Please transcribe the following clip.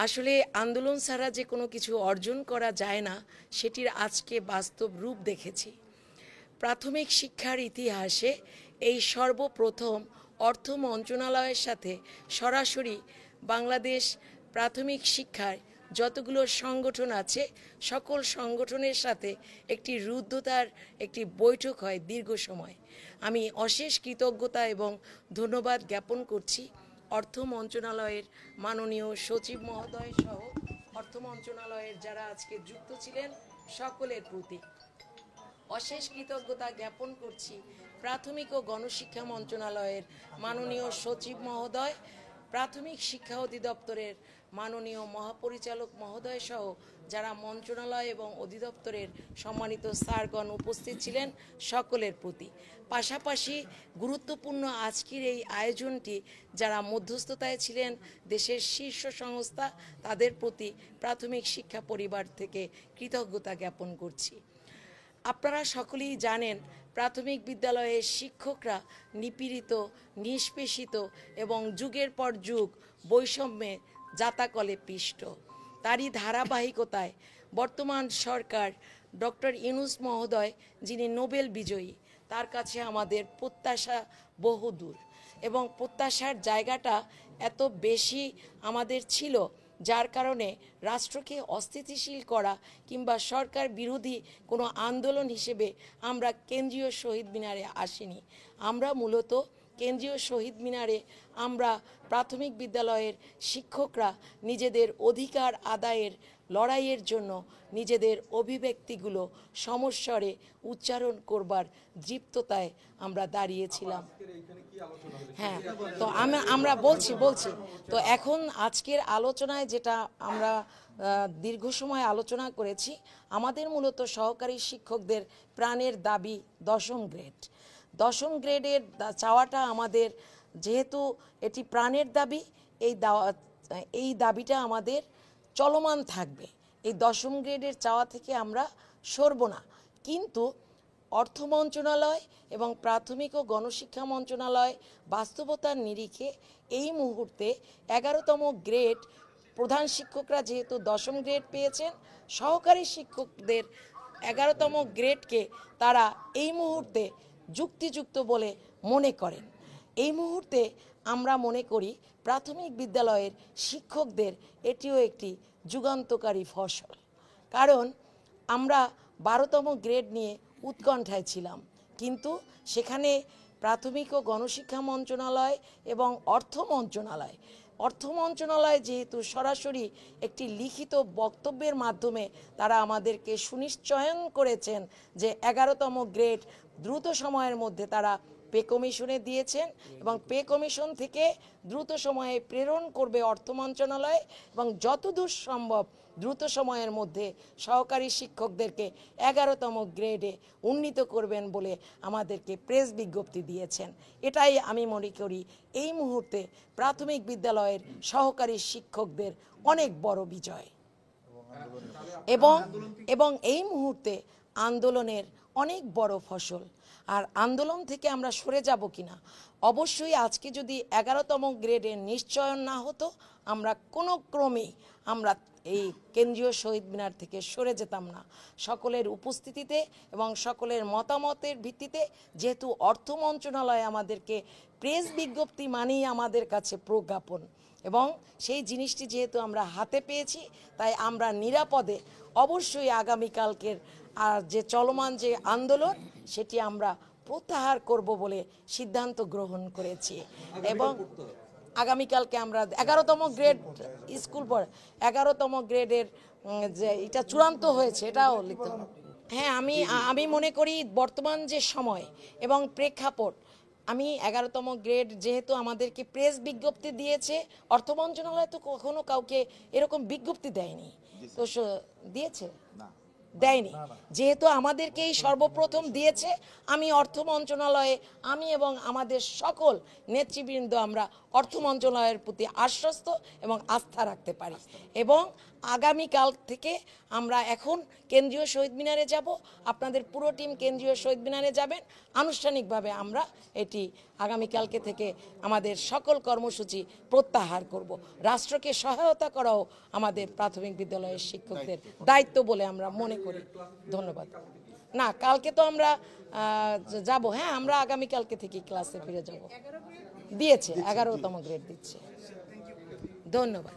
আসলে আন্দোলন ছাড়া যে কোনো কিছু অর্জন করা যায় না, সেটির আজকে বাস্তব রূপ দেখেছি। প্রাথমিক শিক্ষার ইতিহাসে এই সর্বপ্রথম অর্থ মন্ত্রণালয়ের সাথে সরাসরি বাংলাদেশ প্রাথমিক শিক্ষায় যতগুলো সংগঠন আছে সকল সংগঠনের সাথে একটি রুদ্ধতার একটি বৈঠক হয় দীর্ঘ সময়। আমি অশেষ কৃতজ্ঞতা এবং ধন্যবাদ জ্ঞাপন করছি অর্থ মন্ত্রণালয়ের মাননীয় সচিব মহোদয় সহ অর্থ মন্ত্রণালয়ের যারা আজকে যুক্ত ছিলেন সকলের প্রতি। অশেষ কৃতজ্ঞতা জ্ঞাপন করছি প্রাথমিক ও গণশিক্ষা মন্ত্রণালয়ের মাননীয় সচিব মহোদয়, প্রাথমিক শিক্ষা অধিদপ্তরের মাননীয় মহাপরিচালক মহোদয় সহ যারা মন্ত্রণালয় এবং অধিদপ্তরের সম্মানিত স্যারগণ উপস্থিত ছিলেন সকলের প্রতি। পাশাপাশি গুরুত্বপূর্ণ আজকের এই আয়োজনটি যারা মধ্যস্থতায় ছিলেন দেশের শীর্ষ সংস্থা, তাদের প্রতি প্রাথমিক শিক্ষা পরিবার থেকে কৃতজ্ঞতা জ্ঞাপন করছি। আপনারা সকলেই জানেন প্রাথমিক বিদ্যালয়ের শিক্ষকরা নিপীড়িত, নিষ্পেষিত এবং যুগের পর যুগ বৈষম্যে জাতাকলে পিষ্ট। তারই ধারাবাহিকতায় বর্তমান সরকার ডক্টর ইউনূস মহোদয়, যিনি নোবেল বিজয়ী, তার কাছে আমাদের প্রত্যাশা বহুদূর এবং প্রত্যাশার জায়গাটা এত বেশি আমাদের ছিল, যার কারণে রাষ্ট্রকে অস্থিতিশীল করা কিংবা সরকার বিরোধী কোনো আন্দোলন হিসেবে আমরা কেন্দ্রীয় শহীদ মিনারে আসিনি। আমরা মূলত কেন্দ্রীয় শহীদ মিনারে আমরা প্রাথমিক বিদ্যালয়ের শিক্ষকরা নিজেদের অধিকার আদায়ের লড়াইয়ের জন্য নিজেদের অভিব্যক্তিগুলো সমস্বরে উচ্চারণ করবার দৃপ্ততায় আমরা দাঁড়িয়েছিলাম। হ্যাঁ, তো আমরা বলছি তো এখন আজকের আলোচনায় যেটা আমরা দীর্ঘ সময় আলোচনা করেছি, আমাদের মূলত সহকারী শিক্ষকদের প্রাণের দাবি 10ম গ্রেড। 10ম গ্রেডের চাওয়াটা আমাদের, যেহেতু এটি প্রাণের দাবি, এই দাবিটা আমাদের চলমান থাকবে। এই 10ম গ্রেডের চাওয়া থেকে আমরা সরব না। কিন্তু অর্থ মন্ত্রণালয় এবং প্রাথমিক ও গণশিক্ষা মন্ত্রণালয় বাস্তবতার নিরিখে এই মুহূর্তে 11তম গ্রেড, প্রধান শিক্ষকরা যেহেতু 10ম গ্রেড পেয়েছেন, সহকারী শিক্ষকদের 11তম গ্রেডকে তারা এই মুহূর্তে যুক্তিযুক্ত বলে মনে করেন। এই মুহূর্তে আমরা মনে করি প্রাথমিক বিদ্যালয়ের শিক্ষকদের এটিও একটি যুগান্তকারী ফসল। কারণ আমরা 12তম গ্রেড নিয়ে উৎকণ্ঠায় ছিলাম, কিন্তু সেখানে প্রাথমিক ও গণশিক্ষা মন্ত্রণালয় এবং অর্থ মন্ত্রণালয় যেহেতু সরাসরি একটি লিখিত বক্তব্যের মাধ্যমে তারা আমাদেরকে সুনিশ্চয়ন করেছেন যে 11তম গ্রেড দ্রুত সময়ের মধ্যে তারা পে কমিশনে দিয়েছেন এবং পে কমিশন থেকে দ্রুত সময়ে প্রেরণ করবে অর্থ মন্ত্রণালয় এবং যতদূর সম্ভব দ্রুত সময়ের মধ্যে সহকারী শিক্ষকদেরকে 11তম গ্রেডে উন্নীত করবেন বলে আমাদেরকে প্রেস বিজ্ঞপ্তি দিয়েছেন। এটাই আমি মনে করি এই মুহূর্তে প্রাথমিক বিদ্যালয়ের সহকারী শিক্ষকদের অনেক বড় বিজয় এবং এই মুহূর্তে আন্দোলনের অনেক বড় ফসল। আর আন্দোলন থেকে আমরা সরে যাব কিনা, অবশ্যই আজকে যদি 11তম গ্রেডের নিশ্চয়ন না হতো, আমরা কোনো ক্রমেই আমরা এই কেন্দ্রীয় শহীদ মিনার থেকে সরে যেতাম না। সকলের উপস্থিতিতে এবং সকলের মতামতের ভিত্তিতে, যেহেতু অর্থ মন্ত্রণালয় আমাদেরকে প্রেস বিজ্ঞপ্তি মানেই আমাদের কাছে প্রজ্ঞাপন, এবং সেই জিনিসটি যেহেতু আমরা হাতে পেয়েছি, তাই আমরা নিরাপদে অবশ্যই আগামীকালকের যে চলমান যে আন্দোলন সেটি আমরা প্রত্যাহার করব বলে সিদ্ধান্ত গ্রহণ করেছি। এবং আগামীকালকে আমরা 11তম গ্রেড স্কুল পর 11তম গ্রেডের যে এটা চূড়ান্ত হয়েছে এটাও লিখতে হবে। হ্যাঁ, আমি মনে করি বর্তমান যে সময় এবং প্রেক্ষাপট, আমি 11তম গ্রেড যেহেতু আমাদেরকে প্রেস বিজ্ঞপ্তি দিয়েছে, অর্থ মন্ত্রণালয় তো কখনো কাউকে এরকম বিজ্ঞপ্তি দেয়নি, তো দিয়েছে দেয়নি, যেহেতু আমাদেরকেই সর্বপ্রথম দিয়েছে। আমি অর্থ মন্ত্রণালয়ে আমি এবং আমাদের সকল নেতৃবৃন্দ আমরা অর্থ মন্ত্রণালয়ের প্রতি আশ্বস্ত এবং আস্থা রাখতে পারি। এবং আগামীকাল থেকে আমরা এখন কেন্দ্রীয় শহীদ মিনারে যাব, আপনাদের পুরো টিম কেন্দ্রীয় শহীদ মিনারে যাবেন। আনুষ্ঠানিকভাবে আমরা এটি আগামীকালকে থেকে আমাদের সকল কর্মসূচি প্রত্যাহার করব। রাষ্ট্রকে সহায়তা করাও আমাদের প্রাথমিক বিদ্যালয়ের শিক্ষকদের দায়িত্ব বলে আমরা মনে করি। ধন্যবাদ। না, কালকে তো আমরা যাব। হ্যাঁ, আমরা আগামীকালকে থেকে ক্লাসে ফিরে যাব। দিয়েছে, 11তম গ্রেড দিচ্ছে। ধন্যবাদ।